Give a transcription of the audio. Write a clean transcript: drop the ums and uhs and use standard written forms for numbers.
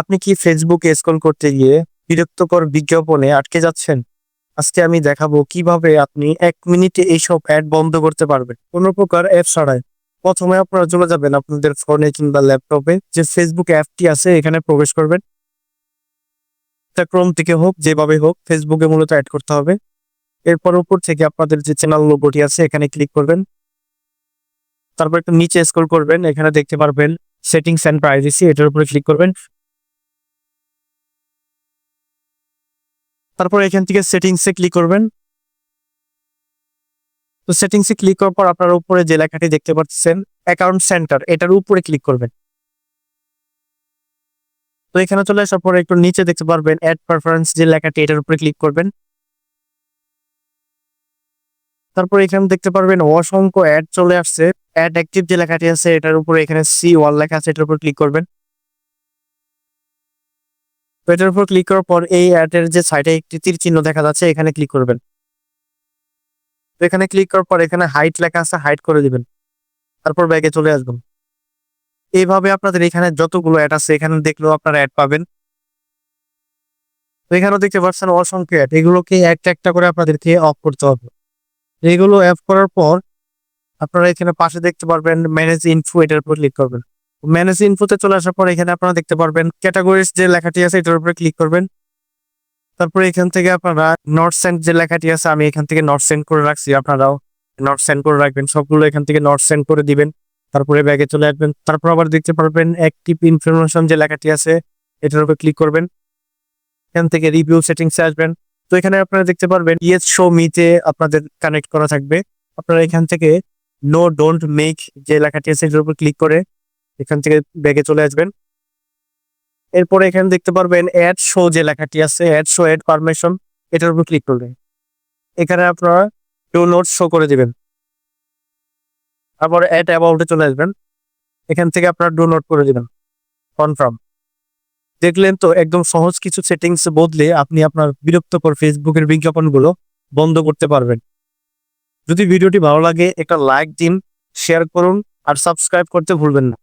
আপনি কি ফেসবুকে স্ক্রল করতে গিয়ে বিরক্তকর বিজ্ঞাপনে আটকে যাচ্ছেন? আজকে আমি দেখাবো কিভাবে আপনি 1 মিনিটে এইসব অ্যাড বন্ধ করতে পারবেন কোনো প্রকার অ্যাপ ছাড়াই। প্রথমে আপনারা চলে যাবেন আপনাদের ফোনে কিংবা ল্যাপটপে, যে ফেসবুক অ্যাপটি আছে এখানে প্রবেশ করবেন। তা ক্রোম থেকে হোক, যেভাবে হোক ফেসবুকে মূলত অ্যাড করতে হবে। এরপর উপর থেকে আপনাদের যে চ্যানেল লোগোটি আছে এখানে ক্লিক করবেন। তারপর একটু নিচে স্ক্রল করবেন, এখানে দেখতে পারবেন সেটিংস এন্ড প্রাইভেসি, এটার উপরে ক্লিক করবেন। তারপর এখান থেকে সেটিংসে ক্লিক করবেন। তো সেটিংসে ক্লিক করার পর আপনার উপরে যে লেখাটি দেখতে পাচ্ছেন অ্যাকাউন্ট সেন্টার, এটার উপরে ক্লিক করবেন। তো এখানে চলে আসার পরে একটু নিচে দেখতে পারবেন অ্যাড প্রেফারেন্স যে লেখাটি, এটার উপরে ক্লিক করবেন। তারপর এখানে দেখতে পারবেন অসংখ্য অ্যাড চলে আসছে। অ্যাড অ্যাক্টিভ যে লেখাটি আছে এটার উপরে এখানে C1 লেখা আছে, এটার উপর ক্লিক করবেন। তো এটার উপর ক্লিক করার পর এই অ্যাডের যে সাইডে একটি তীর চিহ্ন দেখা যাচ্ছে এখানে ক্লিক করবেন। তো এখানে ক্লিক করার পর এখানে হাইড লেখা আছে, হাইড করে দিবেন। তারপর ব্যাগে চলে আসবেন। এইভাবে আপনাদের এখানে যতগুলো অ্যাড আছে এখানে দেখলেও আপনারা অ্যাড পাবেন। তো এখানেও দেখতে পাচ্ছেন অসংখ্য অ্যাড, এগুলোকে একটা একটা করে আপনাদেরকে অফ করতে হবে। এগুলো অফ করার পর আপনারা এখানে পাশে দেখতে পারবেন ম্যানেজ ইনফো, এটার উপর ক্লিক করবেন। ম্যানেজ ইনফোতে চলে আসার পর এখানে আপনারা দেখতে পারবেন ক্যাটাগরিজ যে লেখাটি আছে এটার উপরে ক্লিক করবেন। তারপরে এখান থেকে আপনারা নট সেন্ড যে লেখাটি আছে, আমি এখান থেকে নট সেন্ড করে রাখছি, আপনারাও নট সেন্ড করে রাখবেন। সবগুলো এখান থেকে নট সেন্ড করে দিবেন। তারপরে ব্যাগে চলে আসবেন। তারপর আবার দেখতে পারবেন অ্যাক্টিভ ইনফরমেশন যে লেখাটি আছে এটার উপর ক্লিক করবেন। এখান থেকে রিভিউ সেটিংসে আসবেন। তো এখানে আপনারা দেখতে পারবেন ইয়েস শো মিতে আপনাদের কানেক্ট করা থাকবে। আপনারা এখান থেকে নো ডোন্ট মেক যে লেখাটি আছে এটার উপর ক্লিক করে এখান থেকে ব্যাগে চলে আসবেন। এরপরে এখানে দেখতে পারবেন অ্যাড শো যে লেখাটি আছে, অ্যাড শো অ্যাড পারমিশন, এটার উপর ক্লিক করবেন। এখানে আপনারা ডু নোট শো করে দিবেন। তারপর অ্যাড অ্যাবাউটে চলে আসবেন। এখান থেকে আপনারা ডু নোট করে দিবেন, কনফার্ম। দেখলেন তো, একদম সহজ কিছু সেটিংস বদলে আপনি আপনার বিরক্তকর ফেসবুকের বিজ্ঞাপনগুলো বন্ধ করতে পারবেন। যদি ভিডিওটি ভালো লাগে একটা লাইক দিন, শেয়ার করুন আর সাবস্ক্রাইব করতে ভুলবেন না।